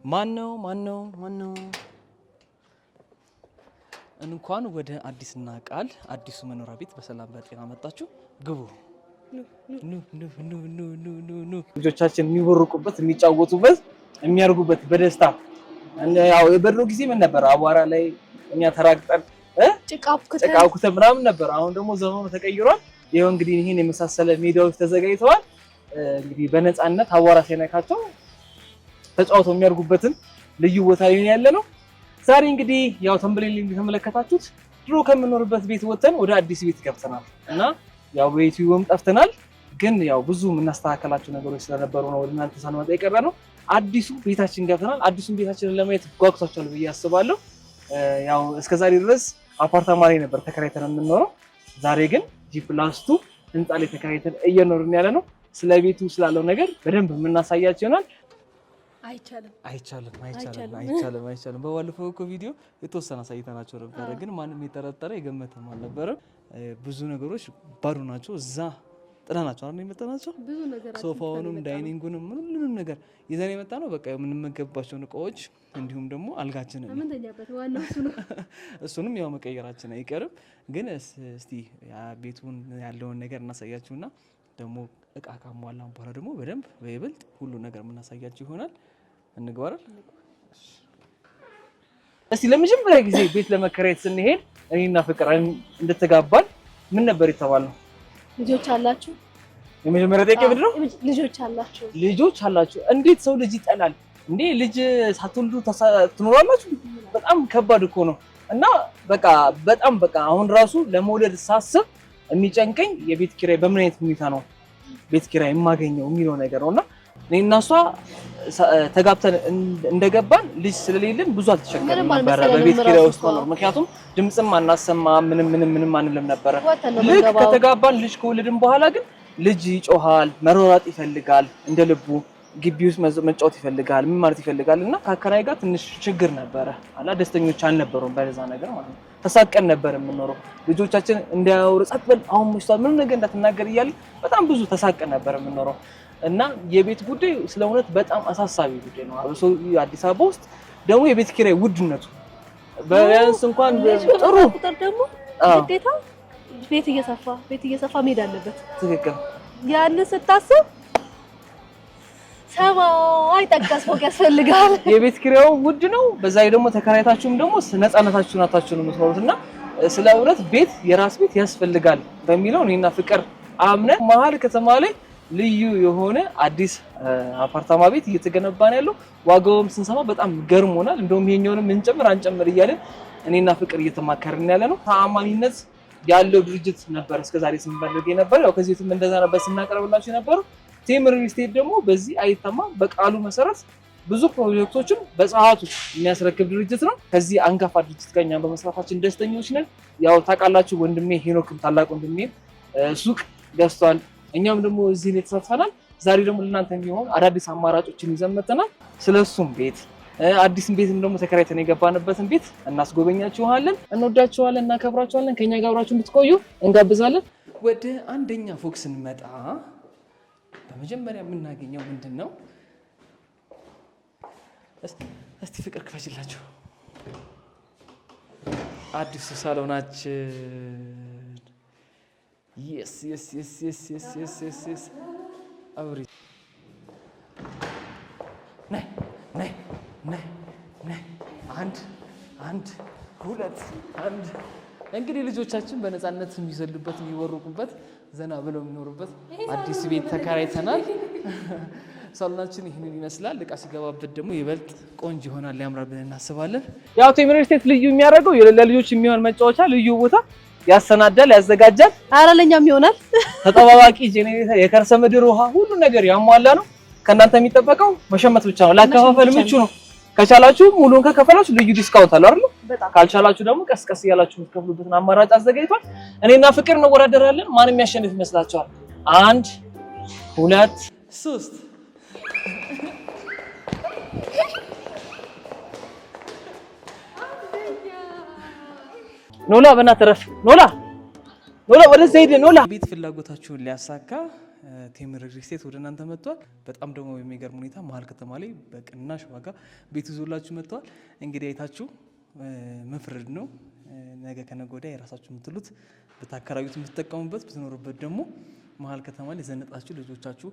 ማነው? እንኳን ወደ አዲስና ቃል አዲሱ መኖሪያ ቤት በሰላም በጤና መጣችሁ። ግቡ። ኑ ልጆቻችን የሚቦርቁበት የሚጫወቱበት የሚያርጉበት በደስታ ያው የበድሮ ጊዜ ምን ነበር? አቧራ ላይ እኛ ተራግጠን ጭቃኩተ ምናምን ነበር። አሁን ደግሞ ዘመኑ ተቀይሯል። ይሄው እንግዲህ ይሄን የመሳሰለ ሜዳዎች ተዘጋጅተዋል። እንግዲህ በነፃነት አቧራ ሳይነካቸው ተጫውተው የሚያርጉበትን ልዩ ቦታ ላይ ያለ ነው። ዛሬ እንግዲህ ያው ተምብሌል እንደተመለከታችሁት ድሮ ከምንኖርበት ቤት ወጥተን ወደ አዲስ ቤት ገብተናል እና ያው በዩቲዩብም ጠፍተናል፣ ግን ያው ብዙ የምናስተካከላቸው ነገሮች ስለነበሩ ነው ወደ እናንተ ሳንመጣ የቀረ ነው። አዲሱ ቤታችን ገብተናል። አዲሱን ቤታችንን ለማየት ጓጉታችኋል ብዬ አስባለሁ። ያው እስከዛሬ ድረስ አፓርታማ ላይ ነበር ተከራይተን የምንኖረው። ዛሬ ግን G+2 ህንፃ ላይ ተከራይተን እየኖርን ያለ ነው። ስለ ቤቱ ስላለው ነገር በደንብ የምናሳያችሁ ይሆናል። አይቻልም። በባለፈው እኮ ቪዲዮ የተወሰነ አሳይተናቸው ነበረ፣ ግን ማንም የጠረጠረ የገመተም አልነበረም። ብዙ ነገሮች ባዶ ናቸው። እዛ ጥለናቸው አይደል የመጣናቸው። ሶፋውንም ዳይኒንጉንም ምንም ነገር ይዘን የመጣ ነው። በቃ የምንመገብባቸውን እቃዎች እንዲሁም ደግሞ አልጋችንን እሱንም ያው መቀየራችን አይቀርም። ግን እስቲ ቤቱን ያለውን ነገር እናሳያችሁና ደግሞ እቃ ካሟላን በኋላ ደግሞ በደንብ በይበልጥ ሁሉ ነገር የምናሳያችሁ ይሆናል። እንግባረል። እስቲ ለመጀመሪያ ጊዜ ቤት ለመከራየት ስንሄድ እኔና ፍቅር እንደተጋባን ምን ነበር የተባለው? ልጆች አላችሁ? የመጀመሪያ ጥያቄ ምንድን ነው? ልጆች አላችሁ? እንዴት ሰው ልጅ ይጠላል እንዴ? ልጅ ሳትወልዱ ትኖራላችሁ? በጣም ከባድ እኮ ነው። እና በጣም አሁን ራሱ ለመውለድ ሳስብ የሚጨንቀኝ የቤት ኪራይ በምን አይነት ሁኔታ ነው ቤት ኪራይ የማገኘው የሚለው ነገር ነውና እኔና እሷ ተጋብተን እንደገባን ልጅ ስለሌለን ብዙ አልተቸገረም ነበር በቤት ኪራይ ውስጥ ነው። ምክንያቱም ድምጽም አናሰማ ምንም አንልም ነበር። ልክ ከተጋባን ልጅ ከወለድን በኋላ ግን ልጅ ይጮሃል፣ መሯሯጥ ይፈልጋል፣ እንደ ልቡ ግቢ ውስጥ መጫወት ይፈልጋል፣ ምን ማለት ይፈልጋል እና ከአከራይ ጋር ትንሽ ችግር ነበረ አላ ደስተኞች አልነበሩም በዛ ነገር ማለት ነው። ተሳቀን ነበር የምንኖረው። ልጆቻችን እንዲያወሩ ጸጥ በል አሁን ሙስታል ምንም ነገር እንዳትናገር እያልን በጣም ብዙ ተሳቀን ነበር የምንኖረው እና የቤት ጉዳይ ስለሆነት በጣም አሳሳቢ ጉዳይ ነው። አብሶ አዲስ አበባ ውስጥ ደግሞ የቤት ኪራይ ውድነቱ በያንስ እንኳን ጥሩ ቁጥር ደግሞ ግዴታ ቤት እየሰፋ መሄድ አለበት። ትክክል። ያን ስታስብ ሰማይ ጠቀስ ፎቅ ያስፈልጋል። የቤት ኪራዩ ውድ ነው። በዛ ላይ ደግሞ ተከራይታችሁም ደግሞ ነፃነታችሁን አታችሁ ነው የምትኖሩትና ስለ እውነት ቤት የራስ ቤት ያስፈልጋል በሚለው እኔና ፍቅር አምነን መሀል ከተማ ላይ ልዩ የሆነ አዲስ አፓርታማ ቤት እየተገነባ ነው ያለው። ዋጋውም ስንሰማ በጣም ገርሞናል። እንደውም ይሄኛውንም አንጨምር እያለን እኔና ፍቅር እየተማከርን ያለ ነው። ተአማኒነት ያለው ድርጅት ነበር እስከዛሬ ስንፈልግ የነበረው። ያው ከዚህ በፊትም እንደዛ ነበር ስናቀርብላችሁ የነበረው። ቴምር ሪል ስቴት ደግሞ በዚህ አይተማም። በቃሉ መሰረት ብዙ ፕሮጀክቶችን በሰዓቱ የሚያስረክብ ድርጅት ነው። ከዚህ አንጋፋ ድርጅት ጋር እኛም በመስራታችን ደስተኞች ነን። ያው ታውቃላችሁ ወንድሜ ሄኖክም ታላቅ ወንድሜ ሱቅ ገዝቷል። እኛም ደግሞ እዚህ ላይ ተሳትፈናል። ዛሬ ደግሞ ለእናንተ የሚሆን አዳዲስ አማራጮችን ይዘን መጥተናል። ስለሱም ቤት አዲስም ቤትም ደግሞ ተከራይተን የገባንበትን ቤት እናስጎበኛችኋለን። እንወዳችኋለን፣ እናከብራችኋለን። ከኛ ጋር አብራችሁ እንድትቆዩ እንጋብዛለን። ወደ አንደኛ ፎቅ ስንመጣ በመጀመሪያ የምናገኘው ምንድን ነው? እስቲ ፍቅር ክፈችላችሁ። አዲሱ ሳሎናችን yes አውሪ ነይ አንድ ሁለት እንግዲህ ልጆቻችን በነፃነት የሚዘሉበት የሚወሩቁበት ዘና ብለው የሚኖሩበት አዲስ ቤት ተከራይተናል። ሳሎናችን ይህንን ይመስላል። እቃ ሲገባበት ደግሞ ይበልጥ ቆንጆ ይሆናል፣ ያምራል ብለን እናስባለን። ያው ቴምር ሪል ስቴት ልዩ የሚያደርገው ለልጆች የሚሆን መጫወቻ ልዩ ቦታ ያሰናዳል፣ ያዘጋጃል። ኧረ ለኛም ይሆናል። ተጠባባቂ ጄኔሬተር፣ የከርሰ ምድር ውሃ፣ ሁሉ ነገር ያሟላ ነው። ከእናንተ የሚጠበቀው መሸመት ብቻ ነው። ላከፋፈል ምቹ ነው። ከቻላችሁ ሙሉን ከከፈላችሁ ልዩ ዲስካውንት አለ አይደል? ካልቻላችሁ ደግሞ ቀስ እያላችሁ የምትከፍሉበትን አማራጭ አዘጋጅቷል። እኔና ፍቅር እንወዳደራለን። ማን የሚያሸንፍ ይመስላችኋል? 1 2 3 ኖላ በእናትህ ረፍ። ኖላ ወደዛ ሄድ። ኖላ ቤት ፍላጎታችሁን ሊያሳካ ቴምር ሪል ስቴት ወደ እናንተ መጥቷል። በጣም ደግሞ በሚገርም ሁኔታ መሀል ከተማ ላይ በቅናሽ ዋጋ ቤት ይዞላችሁ መጥተዋል። እንግዲህ አይታችሁ መፍረድ ነው። ነገ ከነገ ወዲያ የራሳችሁ የምትሉት ብታከራዩት የምትጠቀሙበት ብትኖሩበት ደግሞ መሀል ከተማ ላይ ዘነጣችሁ ልጆቻችሁ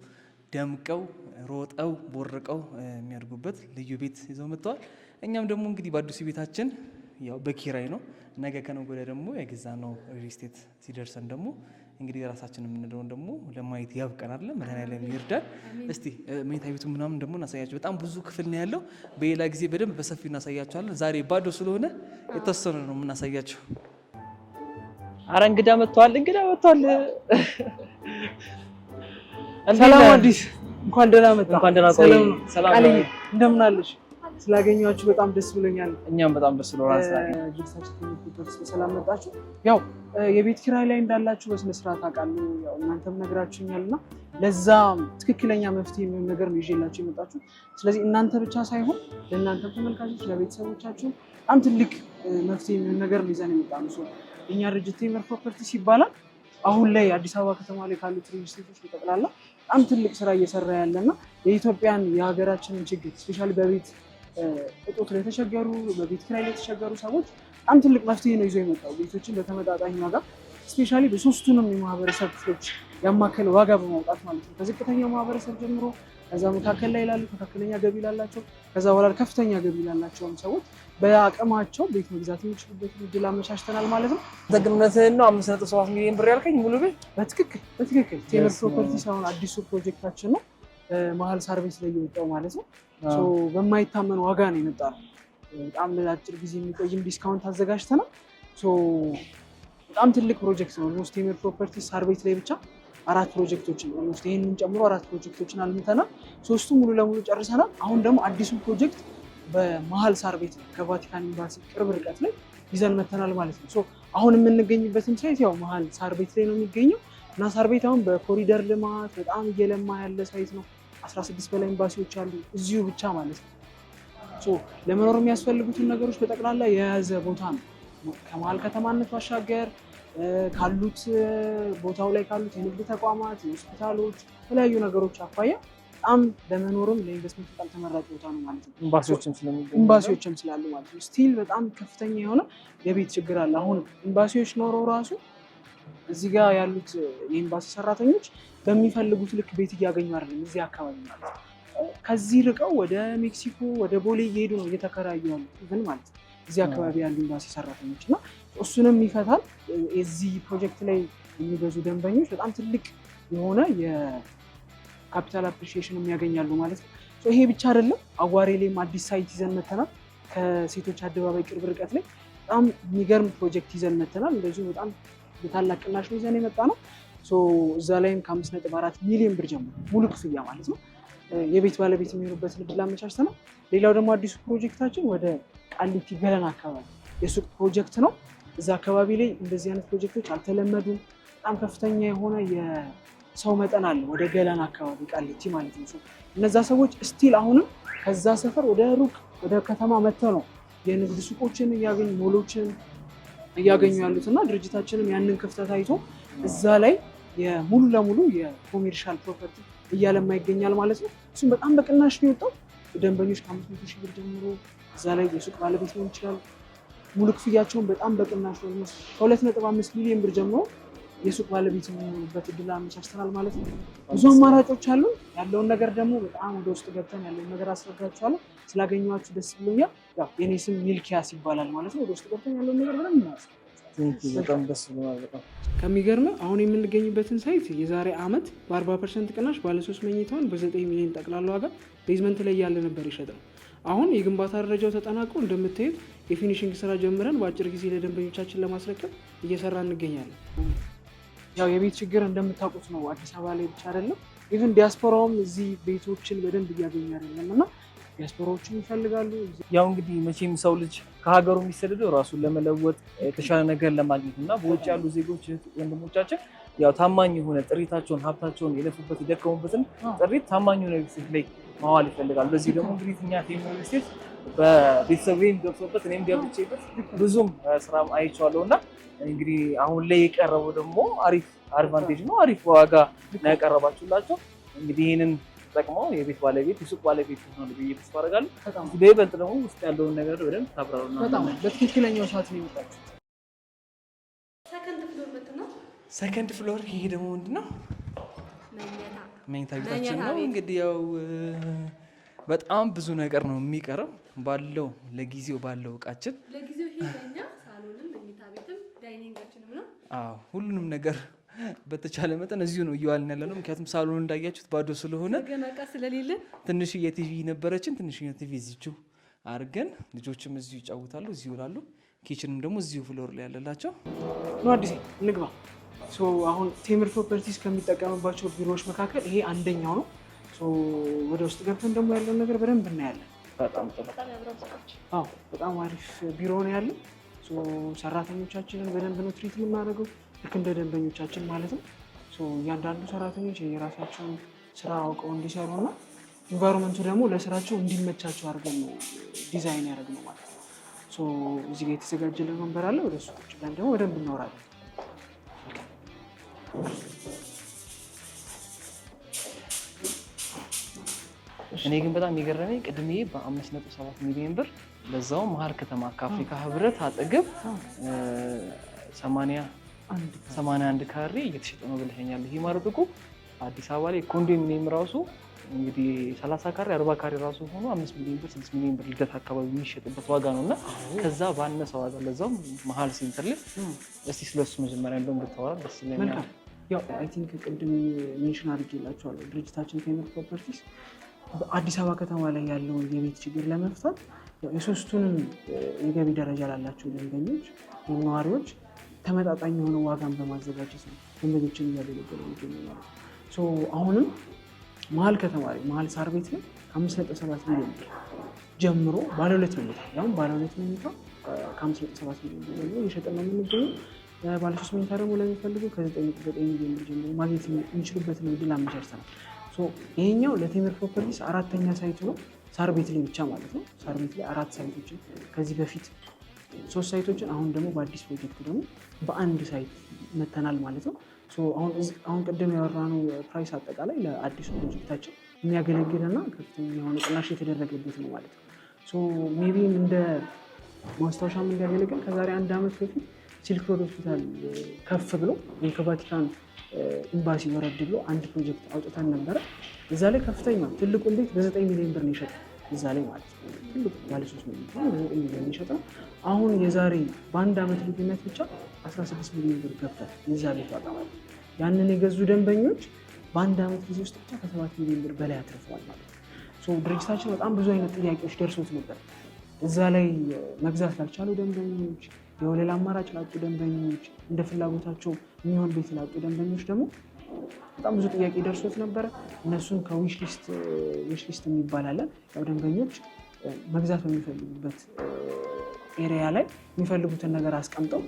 ደምቀው ሮጠው ቦርቀው የሚያድጉበት ልዩ ቤት ይዘው መጥተዋል። እኛም ደግሞ እንግዲህ በአዲሱ ቤታችን ያው በኪራይ ነው። ነገ ከነገ ወዲያ ደግሞ የገዛነው ሪል ስቴት ሲደርሰን ደግሞ እንግዲህ ራሳችን የምንለውን ደግሞ ለማየት ያብቀን አይደል? መድኃኒዓለም ይርዳል። እስቲ መኝታ ቤቱ ምናምን ደግሞ እናሳያቸው። በጣም ብዙ ክፍል ነው ያለው። በሌላ ጊዜ በደንብ በሰፊው እናሳያቸዋለን። ዛሬ ባዶ ስለሆነ የተወሰነ ነው የምናሳያቸው። አረ እንግዳ መጥቷል። ሰላም አዲስ፣ እንኳን ደህና መጣ። እንኳን ደህና ቆይ። ሰላም እንደምን አለሽ? ስላገኘኋችሁ በጣም ደስ ብሎኛል። እኛም በጣም ደስ ብሎናል። ሰላም መጣችሁ። ያው የቤት ኪራይ ላይ እንዳላችሁ በስነ ስርዓት አውቃለሁ። ያው እናንተም ነግራችሁኛልና ለዛ ትክክለኛ መፍትሄ የሚሆን ነገር ነው ይዤላችሁ የመጣችሁ። ስለዚህ እናንተ ብቻ ሳይሆን ለእናንተም ተመልካቾች፣ ለቤተሰቦቻችሁ በጣም ትልቅ መፍትሄ የሚሆን ነገር ነው ይዘን የመጣነው። የእኛ ድርጅት ቴምር ፕሮፐርቲስ ይባላል። አሁን ላይ አዲስ አበባ ከተማ ላይ ካሉት ሪል ስቴቶች በጠቅላላ በጣም ትልቅ ስራ እየሰራ ያለና የኢትዮጵያን የሀገራችንን ችግር ስፔሻሊ በቤት እጦት ላይ የተቸገሩ በቤት ኪራይ ላይ የተቸገሩ ሰዎች በጣም ትልቅ መፍትሄ ነው ይዞ የመጣው። ቤቶችን በተመጣጣኝ ዋጋ ስፔሻሊ በሶስቱንም የማህበረሰብ ክፍሎች ያማከለ ዋጋ በማውጣት ማለት ነው። ከዝቅተኛው ማህበረሰብ ጀምሮ ከዛ መካከል ላይ ላሉ መካከለኛ ገቢ ላላቸው ከዛ በኋላ ከፍተኛ ገቢ ላላቸውም ሰዎች በአቅማቸው ቤት መግዛት የሚችሉበትን እድል አመቻችተናል ማለት ነው። ደግነትህን ነው 5.7 ሚሊዮን ብር ያልከኝ ሙሉ ቤት? በትክክል ቴምር ፕሮፐርቲስ አሁን አዲሱ ፕሮጀክታችን ነው። መሀል ሳር ቤት ላይ የወጣው ማለት ነው። በማይታመን ዋጋ ነው የመጣው። በጣም ለአጭር ጊዜ የሚቆይም ዲስካውንት አዘጋጅተናል። በጣም ትልቅ ፕሮጀክት ነው። ኦልሞስት ቴምር ፕሮፐርቲስ ሳር ቤት ላይ ብቻ 4 ፕሮጀክቶችን ኦልሞስት ይሄንን ጨምሮ 4 ፕሮጀክቶችን አልምተናል። 3ቱ ሙሉ ለሙሉ ጨርሰናል። አሁን ደግሞ አዲሱ ፕሮጀክት በመሀል ሳር ቤት ከቫቲካን ኤምባሲ ቅርብ ርቀት ላይ ይዘን መተናል ማለት ነው። አሁን የምንገኝበትን ሳይት ያው መሀል ሳር ቤት ላይ ነው የሚገኘው እና ሳር ቤት አሁን በኮሪደር ልማት በጣም እየለማ ያለ ሳይት ነው። 16 በላይ ኤምባሲዎች አሉ እዚሁ ብቻ ማለት ነው። ለመኖር የሚያስፈልጉትን ነገሮች በጠቅላላ የያዘ ቦታ ነው። ከመሀል ከተማነት ባሻገር ካሉት ቦታው ላይ ካሉት የንግድ ተቋማት፣ የሆስፒታሎች፣ የተለያዩ ነገሮች አኳያ በጣም ለመኖርም ለኢንቨስትመንት በጣም ተመራጭ ቦታ ነው ማለት ነው። ኤምባሲዎችም ስላሉ ማለት ነው። ስቲል በጣም ከፍተኛ የሆነ የቤት ችግር አለ። አሁን ኤምባሲዎች ኖረው ራሱ እዚህ ጋር ያሉት የኤምባሲ ሰራተኞች በሚፈልጉት ልክ ቤት እያገኙ አይደለም። እዚህ አካባቢ ማለት ነው ከዚህ ርቀው ወደ ሜክሲኮ ወደ ቦሌ እየሄዱ ነው እየተከራዩ ያሉት ማለት ነው እዚህ አካባቢ ያሉ ኤምባሲ ሰራተኞች እና እሱንም ይፈታል። የዚህ ፕሮጀክት ላይ የሚገዙ ደንበኞች በጣም ትልቅ የሆነ የካፒታል አፕሪሺዬሽን የሚያገኛሉ ማለት ነው። ይሄ ብቻ አይደለም። አዋሬ ላይም አዲስ ሳይት ይዘን መተናል። ከሴቶች አደባባይ ቅርብ ርቀት ላይ በጣም የሚገርም ፕሮጀክት ይዘን መተናል። እንደዚሁ በጣም የታላቅ ቅናሽ ነው ይዘን የመጣ ነው። እዛ ላይም ከ5.4 ሚሊዮን ብር ጀምሮ ሙሉ ክፍያ ማለት ነው የቤት ባለቤት የሚሆኑበትን እድል አመቻችተናል። ሌላው ደግሞ አዲሱ ፕሮጀክታችን ወደ ቃሊቲ ገለና አካባቢ የሱቅ ፕሮጀክት ነው። እዛ አካባቢ ላይ እንደዚህ አይነት ፕሮጀክቶች አልተለመዱም። በጣም ከፍተኛ የሆነ የሰው መጠን አለ ወደ ገለና አካባቢ ቃሊቲ ማለት ነው። እነዛ ሰዎች ስቲል አሁንም ከዛ ሰፈር ወደ ሩቅ ወደ ከተማ መጥተው ነው የንግድ ሱቆችን እያገኙ ሞሎችን እያገኙ ያሉት እና ድርጅታችንም ያንን ክፍተት አይቶ እዛ ላይ ሙሉ ለሙሉ የኮሜርሻል ፕሮፐርቲ እያለማ ይገኛል ማለት ነው። እሱም በጣም በቅናሽ ነው የወጣው። ደንበኞች ከ500 ሺህ ብር ጀምሮ እዛ ላይ የሱቅ ባለቤት ሊሆን ይችላል። ሙሉ ክፍያቸውን በጣም በቅናሽ ነው። ከ2.5 ሚሊዮን ብር ጀምሮ የሱቅ ባለቤት የሚሆኑበት እድል አመቻችተናል ማለት ነው። ብዙ አማራጮች አሉ። ያለውን ነገር ደግሞ በጣም ወደ ውስጥ ገብተን ያለውን ነገር አስረዳችኋለሁ። ስላገኘኋችሁ ደስ ብሎኛል። ያው የኔ ስም ሚልኪያስ ይባላል ማለት ነው። ወደ ውስጥ ገብተን ያለውን ነገር በደንብ እናያለን። በጣም ደስ ብሎናል። በጣም ከሚገርም አሁን የምንገኝበትን ሳይት የዛሬ ዓመት በ40% ቅናሽ ባለ 3 መኝታውን በ9 ሚሊዮን ጠቅላላ ዋጋ ቤዝመንት ላይ ያለ ነበር የሸጥነው። አሁን የግንባታ ደረጃው ተጠናቆ እንደምታዩት የፊኒሽንግ ስራ ጀምረን በአጭር ጊዜ ለደንበኞቻችን ለማስረከብ እየሰራ እንገኛለን። ያው የቤት ችግር እንደምታውቁት ነው አዲስ አበባ ላይ ብቻ አይደለም። ኢቭን ዲያስፖራውም እዚህ ቤቶችን በደንብ እያገኘ አይደለም እና ዲያስፖራዎችን ይፈልጋሉ። ያው እንግዲህ መቼም ሰው ልጅ ከሀገሩ የሚሰደደው ራሱን ለመለወጥ የተሻለ ነገር ለማግኘት እና በውጭ ያሉ ዜጎች ወንድሞቻችን ያው ታማኝ የሆነ ጥሪታቸውን ሀብታቸውን የለፉበት የደከሙበትን ጥሪት ታማኝ የሆነ ሪል ስቴት ላይ ማዋል ይፈልጋሉ። በዚህ ደግሞ እንግዲህ እኛ ቴምር ሪል ስቴት በቤተሰቤም ገብቶበት እኔም ገብቼበት ብዙም ስራም አይቼዋለሁና እንግዲህ አሁን ላይ የቀረበው ደግሞ አሪፍ አድቫንቴጅ ነው። አሪፍ ዋጋ ነው ያቀረባችሁላቸው። እንግዲህ ይሄንን ተጠቅመው የቤት ባለቤት የሱቅ ባለቤት ነው ብዬ ተስፋ አደርጋለሁ። በይበልጥ ደግሞ ውስጥ ያለውን ነገር በደንብ ታብራሩና በጣም በትክክለኛው ሰዓት ነው የመጣችሁት። ሰከንድ ፍሎር ይሄ ደግሞ ምንድነው? መኝታ ቤታችን ነው። እንግዲህ ያው በጣም ብዙ ነገር ነው የሚቀረው ባለው ለጊዜው ባለው እቃችን ለጊዜው ይሄ ለኛ ሳሎንም መኝታ ቤትም ዳይኒንጋችንም ነው። ሁሉንም ነገር በተቻለ መጠን እዚሁ ነው እየዋልን ያለ ነው። ምክንያቱም ሳሎን እንዳያችሁት ባዶ ስለሆነ ገና እቃ ስለሌለ ትንሽዬ ቲቪ ነበረችን። ትንሽዬ ቲቪ እዚሁ አድርገን ልጆችም እዚሁ ይጫወታሉ፣ እዚሁ ይውላሉ። ኪችንም ደግሞ እዚሁ ፍሎር ላይ ያለላቸው ነው። አዲስ እንግባ። አሁን ቴምር ፕሮፐርቲስ ከሚጠቀምባቸው ቢሮዎች መካከል ይሄ አንደኛው ነው። ወደ ውስጥ ገብተን ደግሞ ያለውን ነገር በደንብ እናያለን። በጣም ጥሩ። በጣም አሪፍ ቢሮ ነው ያለው። ሰራተኞቻችንን በደንብ ነው ትሪት የምናደርገው፣ ልክ እንደ ደንበኞቻችን ማለት ነው። እያንዳንዱ ሰራተኞች የራሳቸውን ስራ አውቀው እንዲሰሩ እና ኢንቫይሮንመንቱ ደግሞ ለስራቸው እንዲመቻቸው አድርገን ነው ዲዛይን ያደረግነው ማለት ነው። እዚህ ጋር የተዘጋጀልን ወንበር አለ። ወደ እሱ ቁጭ ብለን ደግሞ በደንብ እናወራለን። እኔ ግን በጣም የገረመኝ ቅድሜ በ5.7 ሚሊዮን ብር ለዛው መሀል ከተማ ከአፍሪካ ህብረት አጠገብ 81 ካሬ እየተሸጠ ነው ብለኸኛል። ይሄ ማለት እኮ አዲስ አበባ ላይ ኮንዶሚኒየም ራሱ እንግዲህ 30 ካሬ 40 ካሬ ራሱ ሆኖ 5 ሚሊዮን ብር 6 ሚሊዮን ብር ልደት አካባቢ የሚሸጥበት ዋጋ ነው እና ከዛ ባነሰ ዋጋ ለዛው መሀል ሴንተር ላይ እስቲ ስለሱ መጀመሪያ እንደውም ብታወራ ደስ ይለኛል። ያው አይ ቲንክ ቅድም ሜንሽን አድርጌላቸዋለሁ። ድርጅታችን ቴምር ፕሮፐርቲስ አዲስ አበባ ከተማ ላይ ያለውን የቤት ችግር ለመፍታት የሶስቱንም የገቢ ደረጃ ላላቸው ደንበኞች ነዋሪዎች ተመጣጣኝ የሆነ ዋጋን በማዘጋጀት ነው ደንበኞችን እያገለገለ ይገኛል። አሁንም መሀል ከተማ ላይ መሀል ሳር ቤት ላይ 5.7 ሚሊዮን ብር ጀምሮ ባለ 2 መኝታ ያውም ባለ 2 መኝታ ከ5.7 ሚሊዮን ብር ጀምሮ እየሸጠ ነው የምንገኘው። ባለ 3 መኝታ ደግሞ ለሚፈልጉ ከ9.9 ሚሊዮን ብር ጀምሮ ማግኘት የሚችሉበትን እድል አመቻችተናል። ይሄኛው ለቴምር ፕሮፐርቲስ 4ኛ ሳይቱ ነው፣ ሳር ቤት ላይ ብቻ ማለት ነው። ሳር ቤት ላይ 4 ሳይቶችን ከዚህ በፊት 3 ሳይቶችን አሁን ደግሞ በአዲስ ፕሮጀክት ደግሞ በአንድ ሳይት መተናል ማለት ነው። አሁን ቅድም ያወራነው ፕራይስ አጠቃላይ ለአዲሱ ፕሮጀክታችን የሚያገለግልና ከፍተኛ የሆነ ቅናሽ የተደረገበት ነው ማለት ነው። ሜቢ እንደ ማስታወሻም እንዲያገለግል ከዛሬ 1 ዓመት በፊት ሲልክ ሮድ ሆስፒታል ከፍ ብሎ ከቫቲካን ኤምባሲ ወረድ ብሎ አንድ ፕሮጀክት አውጥተን ነበረ። እዛ ላይ ከፍተኛ ትልቁን ቤት በ9 ሚሊዮን ብር ነው የሸጠው። እዛ ላይ ማለት ነው ትልቁ ባለ 3 ሚሊዮን በ9 ሚሊዮን የሸጠው። አሁን የዛሬ በ1 ዓመት ልዩነት ብቻ 16 ሚሊዮን ብር ገብቷል የዛ ቤት ዋጋ ማለት ነው። ያንን የገዙ ደንበኞች በ1 ዓመት ጊዜ ውስጥ ብቻ ከ7 ሚሊዮን ብር በላይ አትርፈዋል ማለት ነው። ድርጅታችን በጣም ብዙ አይነት ጥያቄዎች ደርሶት ነበር። እዛ ላይ መግዛት ላልቻሉ ደንበኞች፣ የወለል አማራጭ ላጡ ደንበኞች፣ እንደ ፍላጎታቸው የሚሆን ቤት ላጡ ደንበኞች ደግሞ በጣም ብዙ ጥያቄ ደርሶት ነበረ። እነሱን ከዊሽ ሊስት የሚባል አለ። ያው ደንበኞች መግዛት በሚፈልጉበት ኤሪያ ላይ የሚፈልጉትን ነገር አስቀምጠው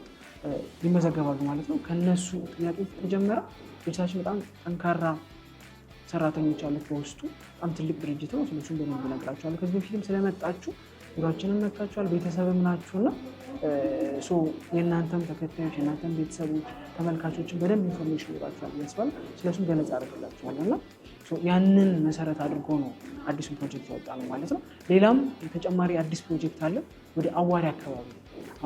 ይመዘገባሉ ማለት ነው። ከነሱ ጥያቄ ተጀመረ። ድርጅታችን በጣም ጠንካራ ሰራተኞች አሉት በውስጡ። በጣም ትልቅ ድርጅት ነው። ስለሱም በደንብ እነግራችኋለሁ። ከዚህ በፊትም ስለመጣችሁ ኑሯችንን መጥታችኋል፣ ቤተሰብም ናችሁና የእናንተም ተከታዮች የእናንተም ቤተሰቦች ተመልካቾችን በደንብ ኢንፎርሜሽን ይኖራችኋል ያስባል። ስለሱም ገለጻ አደርግላችኋለሁ እና ያንን መሰረት አድርጎ ነው አዲሱን ፕሮጀክት ያወጣ ነው ማለት ነው። ሌላም ተጨማሪ አዲስ ፕሮጀክት አለ ወደ አዋሪ አካባቢ።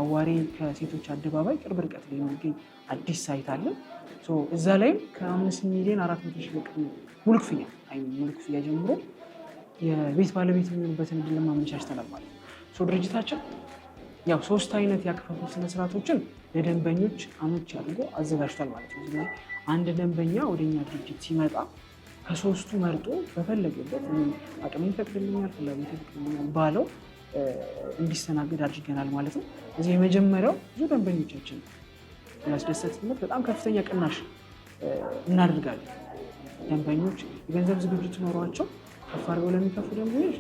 አዋሪ ከሴቶች አደባባይ ቅርብ ርቀት ላይ የሚገኝ አዲስ ሳይት አለ። እዛ ላይም ከ5 ሚሊዮን 400 ሺህ ብር ሙሉ ክፍያ ጀምሮ የቤት ባለቤት የሚሆኑበትን እድል ለማመቻችተናል ማለት ነው። ድርጅታችን ያው 3 አይነት ያከፋፈል ስነስርዓቶችን ለደንበኞች አመቺ አድርጎ አዘጋጅቷል ማለት ነው። አንድ ደንበኛ ወደኛ ድርጅት ሲመጣ ከ3ቱ መርጦ በፈለገበት አቅሜ ይፈቅድልኛል፣ ፍላጎት ይፈቅድልኛል ባለው እንዲስተናገድ አድርገናል ማለት ነው። እዚህ የመጀመሪያው ብዙ ደንበኞቻችን ያስደሰትነት በጣም ከፍተኛ ቅናሽ እናደርጋለን። ደንበኞች የገንዘብ ዝግጅት ኖሯቸው ከፍ አድርገው ለሚከፍሉ ደንበኞች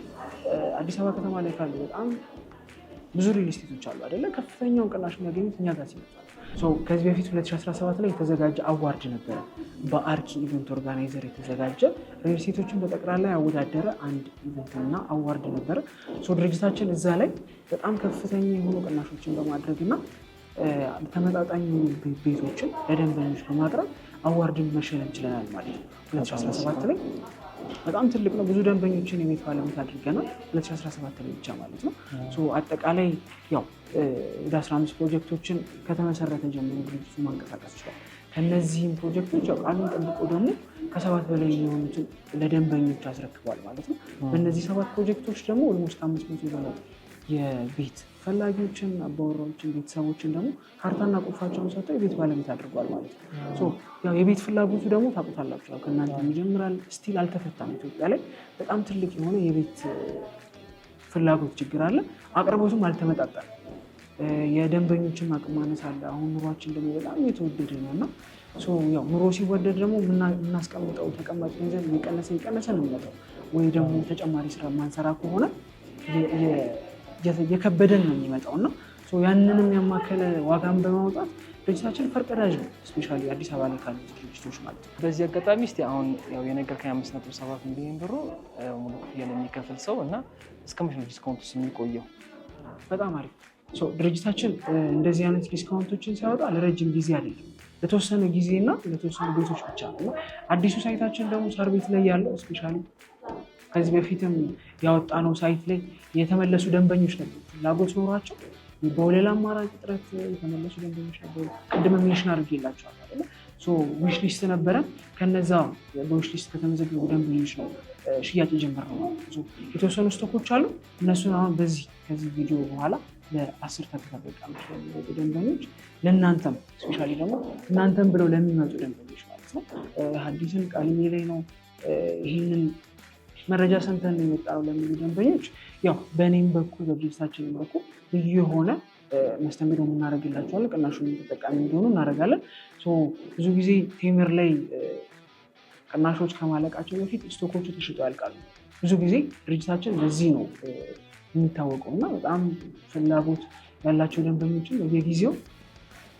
አዲስ አበባ ከተማ ላይ ካሉ በጣም ብዙ ሪል ስቴቶች አሉ አይደለ? ከፍተኛውን ቅናሽ የሚያገኙት እኛ ጋር ሲመጣ ከዚህ በፊት 2017 ላይ የተዘጋጀ አዋርድ ነበረ፣ በአርኪ ኢቨንት ኦርጋናይዘር የተዘጋጀ ሪል ስቴቶችን በጠቅላላ ያወዳደረ አንድ ኢቨንት እና አዋርድ ነበረ። ድርጅታችን እዛ ላይ በጣም ከፍተኛ የሆኑ ቅናሾችን በማድረግ እና ተመጣጣኝ ቤቶችን ለደንበኞች በማቅረብ አዋርድን መሸለም ችለናል ማለት ነው። 2017 ላይ በጣም ትልቅ ነው። ብዙ ደንበኞችን የቤት ባለቤት አድርገናል 2017 ላይ ብቻ ማለት ነው። አጠቃላይ ያው ወደ 15 ፕሮጀክቶችን ከተመሰረተ ጀምሮ ድርጅቱ ማንቀሳቀስ ይችላል። ከነዚህም ፕሮጀክቶች ያው ቃሉን ጠብቆ ደግሞ ከ7 በላይ የሚሆኑትን ለደንበኞች አስረክቧል ማለት ነው። በእነዚህ 7 ፕሮጀክቶች ደግሞ ኦልሞስት 500 በላይ የቤት ፈላጊዎችን፣ አባወራዎችን፣ ቤተሰቦችን ደግሞ ካርታና ቁልፋቸውን ሰጥተው የቤት ባለቤት አድርጓል ማለት ነው። ያው የቤት ፍላጎቱ ደግሞ ታውቁታላችሁ፣ ከእናንተ ይጀምራል። ስቲል አልተፈታም። ኢትዮጵያ ላይ በጣም ትልቅ የሆነ የቤት ፍላጎት ችግር አለ። አቅርቦቱም አልተመጣጠንም። የደንበኞችን አቅም ማነስ አለ። አሁን ኑሯችን ደግሞ በጣም የተወደደ ነው እና ያው ኑሮ ሲወደድ ደግሞ የምናስቀምጠው ተቀማጭ ገንዘብ እየቀነሰ ነው የሚመጣው። ወይ ደግሞ ተጨማሪ ስራ ማንሰራ ከሆነ የከበደን ነው የሚመጣው እና ያንንም ያማከለ ዋጋን በማውጣት ድርጅታችን ፈርቀዳጅ ነው፣ ስፔሻሊ አዲስ አበባ ላይ ካሉት ድርጅቶች ማለት ነው። በዚህ አጋጣሚ እስኪ አሁን ያው የነገርከኝ 5.7 ሚሊዮን ብሩ ሙሉ ክፍያ ለሚከፍል ሰው እና እስከ መቼ ነው ዲስካውንት የሚቆየው? በጣም አሪፍ። ድርጅታችን እንደዚህ አይነት ዲስካውንቶችን ሲያወጣ ለረጅም ጊዜ አይደለም፣ ለተወሰነ ጊዜ እና ለተወሰኑ ቤቶች ብቻ ነው። አዲሱ ሳይታችን ደግሞ ሳር ቤት ላይ ያለው ስፔሻሊ ከዚህ በፊትም ያወጣነው ሳይት ላይ የተመለሱ ደንበኞች ነበሩ። ፍላጎት ኖሯቸው በወለላ አማራጭ እጥረት የተመለሱ ደንበኞች ነበሩ። ቅድመ ሜንሽን አድርጌላቸዋለሁ። ዊሽ ሊስት ነበረን። ከነዛ በዊሽ ሊስት ከተመዘገቡ ደንበኞች ነው ሽያጭ የጀመርነው። የተወሰኑ ስቶኮች አሉ። እነሱን አሁን ከዚህ ቪዲዮ በኋላ ለ10 ተከታታይ ቀኖች ለሚመጡ ደንበኞች፣ ለእናንተም ስፔሻሊ ደግሞ እናንተም ብለው ለሚመጡ ደንበኞች ማለት ነው። ሀዲስን ቃልዬ ላይ ነው ይህንን መረጃ ሰምተን የመጣነው ለሚሉ ደንበኞች ያው በእኔም በኩል በድርጅታችንም በኩል ልዩ የሆነ መስተንግዶ እናደርግላቸዋለን። ቅናሹን ተጠቃሚ እንዲሆኑ እናደርጋለን። ብዙ ጊዜ ቴምር ላይ ቅናሾች ከማለቃቸው በፊት ስቶኮቹ ተሽጠው ያልቃሉ። ብዙ ጊዜ ድርጅታችን በዚህ ነው የሚታወቀው እና በጣም ፍላጎት ያላቸው ደንበኞችን በየጊዜው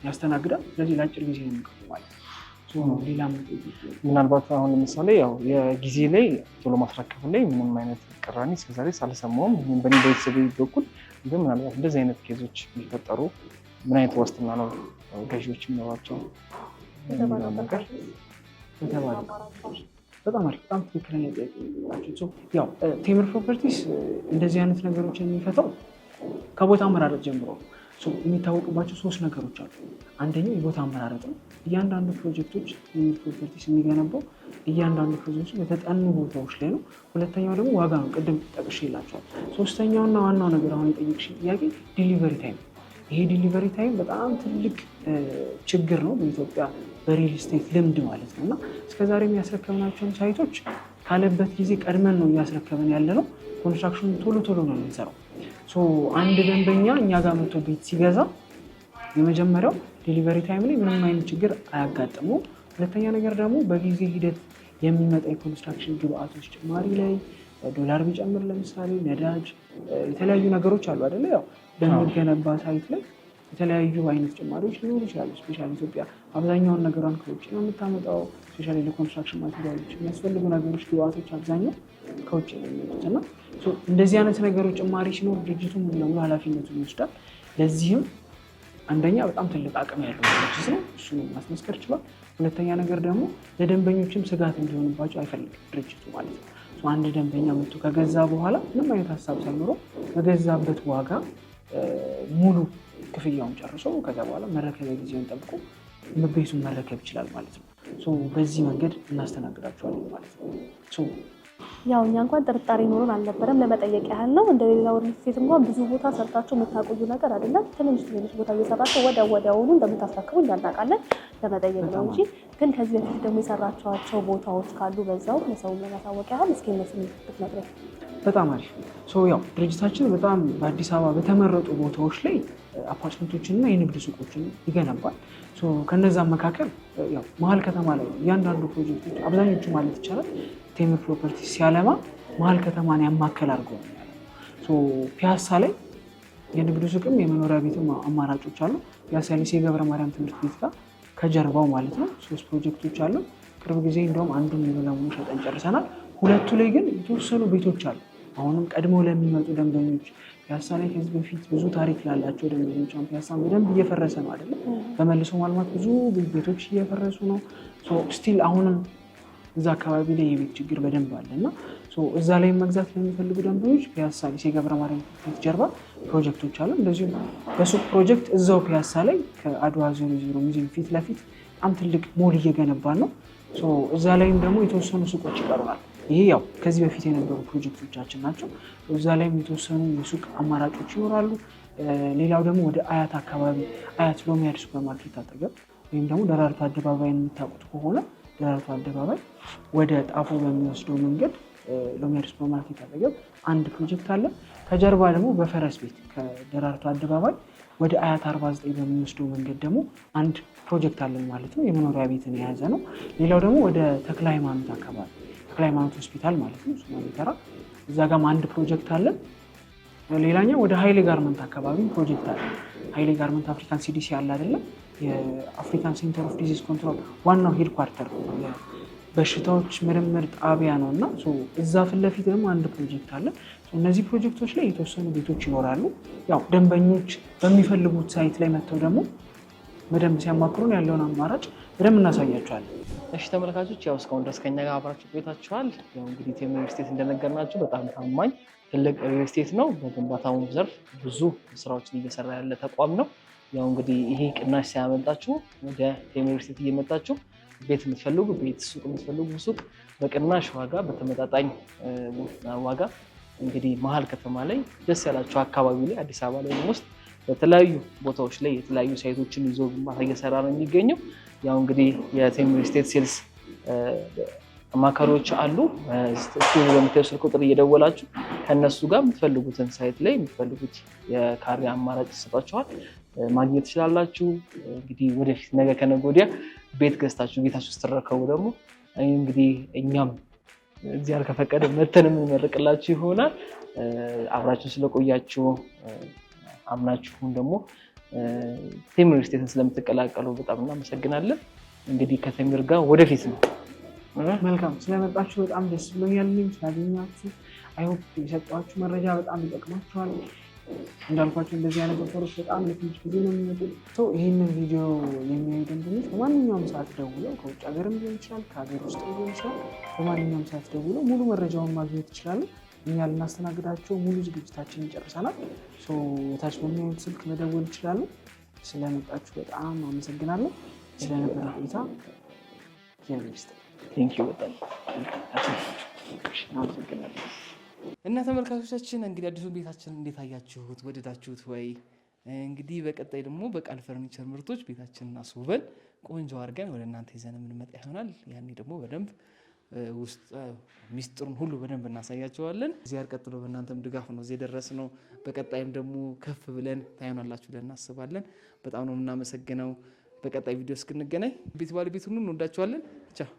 ያስተናግዳል። ስለዚህ ለአጭር ጊዜ ነው የሚቀሩ ማለት ነው። ምናልባት አሁን ለምሳሌ ያው የጊዜ ላይ ቶሎ ማስረከብ ላይ ምንም አይነት ቅራኔ እስከዛሬ ሳልሰማውም። በእኔ በቤተሰብ በኩል ግን ምናልባት እንደዚህ አይነት ኬዞች የሚፈጠሩ ምን አይነት ዋስትና ነው ገዢዎች የሚኖራቸው? በጣም አሪፍ፣ በጣም ትክክለኛ ጥያቄ። ያው ቴምር ፕሮፐርቲስ እንደዚህ አይነት ነገሮችን የሚፈታው ከቦታ አመራረጥ ጀምሮ የሚታወቅባቸው 3 ነገሮች አሉ። አንደኛው የቦታ አመራረጥ ነው። እያንዳንዱ ፕሮጀክቶች ቴምር ፕሮፐርቲስ የሚገነባው እያንዳንዱ ፕሮጀክቶች በተጠኑ ቦታዎች ላይ ነው። ሁለተኛው ደግሞ ዋጋ ነው፣ ቅድም ጠቅሼላቸዋል። ሶስተኛውና ዋናው ነገር አሁን የጠየቅሽኝ ጥያቄ ዲሊቨሪ ታይም። ይሄ ዲሊቨሪ ታይም በጣም ትልቅ ችግር ነው በኢትዮጵያ በሪል ስቴት ልምድ ማለት ነው እና እስከዛሬ የሚያስረከብናቸውን ሳይቶች ካለበት ጊዜ ቀድመን ነው እያስረከብን ያለ ነው። ኮንስትራክሽን ቶሎ ነው የምንሰራው። አንድ ደንበኛ እኛ ጋር መጥቶ ቤት ሲገዛ የመጀመሪያው ዴሊቨሪ ታይም ላይ ምንም አይነት ችግር አያጋጥመው። ሁለተኛ ነገር ደግሞ በጊዜ ሂደት የሚመጣ የኮንስትራክሽን ግብአቶች ጭማሪ ላይ ዶላር ቢጨምር ለምሳሌ ነዳጅ፣ የተለያዩ ነገሮች አሉ አይደለ? ያው በሚገነባ ሳይት ላይ የተለያዩ አይነት ጭማሪዎች ሊኖሩ ይችላሉ። ስፔሻሊ ኢትዮጵያ አብዛኛውን ነገሯን ከውጭ ነው የምታመጣው። ስፔሻሊ ለኮንስትራክሽን ማቴሪያሎች የሚያስፈልጉ ነገሮች ግብአቶች አብዛኛው ከውጭ ነው የሚመጡት እና እንደዚህ አይነት ነገሮች ጭማሪ ሲኖር ድርጅቱ ሙሉ ለሙሉ ኃላፊነቱን ይወስዳል። ለዚህም አንደኛ በጣም ትልቅ አቅም ያለው ድርጅት ነው፣ እሱን ማስመስከር ችሏል። ሁለተኛ ነገር ደግሞ ለደንበኞችም ስጋት እንዲሆንባቸው አይፈልግም ድርጅቱ ማለት ነው። አንድ ደንበኛ መጥቶ ከገዛ በኋላ ምንም አይነት ሀሳብ ሳይኖረው በገዛበት ዋጋ ሙሉ ክፍያውን ጨርሶ ከዛ በኋላ መረከቢያ ጊዜውን ጠብቆ ቤቱን መረከብ ይችላል ማለት ነው። በዚህ መንገድ እናስተናግዳቸዋለን ማለት ነው። ያው እኛ እንኳን ጥርጣሬ ኖሮን አልነበረም፣ ለመጠየቅ ያህል ነው። እንደ ሌላው ሪል ስቴት እንኳን ብዙ ቦታ ሰርታችሁ የምታቆዩ ነገር አይደለም። ትንሽ ቦታ እየሰራችሁ ወዲያውኑ እንደምታስረክቡ እናውቃለን። ለመጠየቅ ነው እንጂ ግን ከዚህ በፊት ደግሞ የሰራችኋቸው ቦታዎች ካሉ በዛው ለሰው ለማሳወቅ ያህል እስኪ እነሱን ብትነግረን። በጣም አሪፍ። ያው ድርጅታችን በጣም በአዲስ አበባ በተመረጡ ቦታዎች ላይ አፓርትመንቶችንና የንግድ ሱቆችን ይገነባል። ከነዛም መካከል ያው መሀል ከተማ ላይ እያንዳንዱ ፕሮጀክቶች አብዛኞቹ ማለት ይቻላል ቴምር ፕሮፐርቲ ሲያለማ መሀል ከተማን ያማከል አድርጎ ነው ያለው። ፒያሳ ላይ የንግዱ ሱቅም የመኖሪያ ቤትም አማራጮች አሉ። ፒያሳ ሊሴ ገብረ ማርያም ትምህርት ቤት ጋር ከጀርባው ማለት ነው 3 ፕሮጀክቶች አሉ። ቅርብ ጊዜ እንደውም አንዱን ሙሉ ለሙሉ ሸጠን ጨርሰናል። ሁለቱ ላይ ግን የተወሰኑ ቤቶች አሉ። አሁንም ቀድመው ለሚመጡ ደንበኞች ፒያሳ ላይ ከዚህ በፊት ብዙ ታሪክ ላላቸው ደንበኞች ፒያሳን በደንብ እየፈረሰ ነው አይደለም፣ በመልሶ ማልማት ብዙ ቤቶች እየፈረሱ ነው። ስቲል አሁንም እዛ አካባቢ ላይ የቤት ችግር በደንብ አለ እና እዛ ላይ መግዛት ለሚፈልጉ ደንበኞች ፒያሳ ሊሴ ገብረ ማርያም ትምህርት ቤት ጀርባ ፕሮጀክቶች አሉ። እንደዚሁም በሱቅ ፕሮጀክት እዛው ፒያሳ ላይ ከአድዋ 00 ሙዚየም ፊት ለፊት በጣም ትልቅ ሞል እየገነባን ነው። እዛ ላይም ደግሞ የተወሰኑ ሱቆች ይቀሩናል። ይሄ ያው ከዚህ በፊት የነበሩ ፕሮጀክቶቻችን ናቸው። እዛ ላይም የተወሰኑ የሱቅ አማራጮች ይኖራሉ። ሌላው ደግሞ ወደ አያት አካባቢ አያት ሎሚያድ ሱፐርማርኬት አጠገብ ወይም ደግሞ ደራርቱ አደባባይን የምታውቁት ከሆነ ደራርቱ አደባባይ ወደ ጣፎ በሚወስደው መንገድ ሎሚያድ ሱፐርማርኬት አጠገብ አንድ ፕሮጀክት አለ። ከጀርባ ደግሞ በፈረስ ቤት ከደራርቱ አደባባይ ወደ አያት 49 በሚወስደው መንገድ ደግሞ አንድ ፕሮጀክት አለን ማለት ነው። የመኖሪያ ቤትን የያዘ ነው። ሌላው ደግሞ ወደ ተክለ ሃይማኖት አካባቢ ተክለ ሃይማኖት ሆስፒታል ማለት ነው ሶማሌ ተራ እዛ ጋርም አንድ ፕሮጀክት አለን። ሌላኛው ወደ ሀይሌ ጋርመንት አካባቢ ፕሮጀክት አለ። ሀይሌ ጋርመንት አፍሪካን ሲዲሲ አለ አይደለም፣ የአፍሪካን ሴንተር ኦፍ ዲዚዝ ኮንትሮል ዋናው ሄድኳርተር በሽታዎች ምርምር ጣቢያ ነው እና እዛ ፊት ለፊት ደግሞ አንድ ፕሮጀክት አለ። እነዚህ ፕሮጀክቶች ላይ የተወሰኑ ቤቶች ይኖራሉ። ያው ደንበኞች በሚፈልጉት ሳይት ላይ መጥተው ደግሞ በደንብ ሲያማክሩን ያለውን አማራጭ በደንብ እናሳያቸዋለን። እሺ ተመልካቾች፣ ያው እስካሁን ድረስ ከኛ ጋር አብራችሁ ቆይታችኋል። ያው እንግዲህ ቴምር ሪል ስቴት እንደነገርናችሁ በጣም ታማኝ ትልቅ ሪል ስቴት ነው። በግንባታው ዘርፍ ብዙ ስራዎችን እየሰራ ያለ ተቋም ነው። ያው እንግዲህ ይሄ ቅናሽ ሲያመጣችሁ ወደ ቴምር ሪል ስቴት እየመጣችሁ ቤት የምትፈልጉ ቤት፣ ሱቅ የምትፈልጉ ሱቅ በቅናሽ ዋጋ በተመጣጣኝ ዋጋ እንግዲህ መሀል ከተማ ላይ ደስ ያላቸው አካባቢ ላይ አዲስ አበባ ላይ ውስጥ በተለያዩ ቦታዎች ላይ የተለያዩ ሳይቶችን ይዞ ግንባታ እየሰራ ነው የሚገኘው። ያው እንግዲህ የቴምር ሪል ስቴት ሴልስ አማካሪዎች አሉ። ስክሪኑ በምታዩ ስልክ ቁጥር እየደወላችሁ ከእነሱ ጋር የምትፈልጉትን ሳይት ላይ የምትፈልጉት የካሬ አማራጭ ይሰጣችኋል፣ ማግኘት ትችላላችሁ። እንግዲህ ወደፊት ነገ ከነገ ወዲያ ቤት ገዝታችሁ ቤታችሁ ስትረከቡ ደግሞ እንግዲህ እኛም እግዚአብሔር ከፈቀደ መተን የምንመርቅላችሁ ይሆናል። አብራችሁ ስለቆያችሁ አምናችሁም ደግሞ ቴምር ሪል ስቴትን ስለምትቀላቀሉ በጣም እናመሰግናለን። እንግዲህ ከቴምር ጋር ወደፊት ነው። መልካም ስለመጣችሁ በጣም ደስ ብሎኛል። ስላገኛችሁ አይሆፕ የሰጧችሁ መረጃ በጣም ይጠቅማችኋል። እንዳልኳቸው እንደዚህ አይነት ኦፈሮች በጣም ለትንሽ ጊዜ ነው የሚመጡት። ይህንን ቪዲዮ የሚያዩ ደንበኞች በማንኛውም ሰዓት ደውለው ከውጭ ሀገርም ሊሆን ይችላል ከሀገር ውስጥ ሊሆን ይችላል በማንኛውም ሰዓት ደውለው ሙሉ መረጃውን ማግኘት ይችላሉ። እኛ ልናስተናግዳቸው ሙሉ ዝግጅታችንን ጨርሰናል። ታች በሚያዩት ስልክ መደወል ይችላሉ። ስለመጣችሁ በጣም አመሰግናለሁ። ስለነበረ ቆይታ በጣም አመሰግናለሁ። እና ተመልካቾቻችን እንግዲህ አዲሱን ቤታችን እንዴት አያችሁት? ወደዳችሁት ወይ? እንግዲህ በቀጣይ ደግሞ በቃል ፈርኒቸር ምርቶች ቤታችንን አስውበን ቆንጆ አድርገን ወደ እናንተ ይዘን የምንመጣ ይሆናል። ያኔ ደግሞ በደንብ ውስጥ ሚስጥሩን ሁሉ በደንብ እናሳያቸዋለን። እዚህ ቀጥሎ በእናንተም ድጋፍ ነው እዚህ የደረስነው። በቀጣይም ደግሞ ከፍ ብለን ታዩናላችሁ ብለን እናስባለን። በጣም ነው የምናመሰግነው። በቀጣይ ቪዲዮ እስክንገናኝ ቤት ባለቤት ሁሉ እንወዳችኋለን። ቻው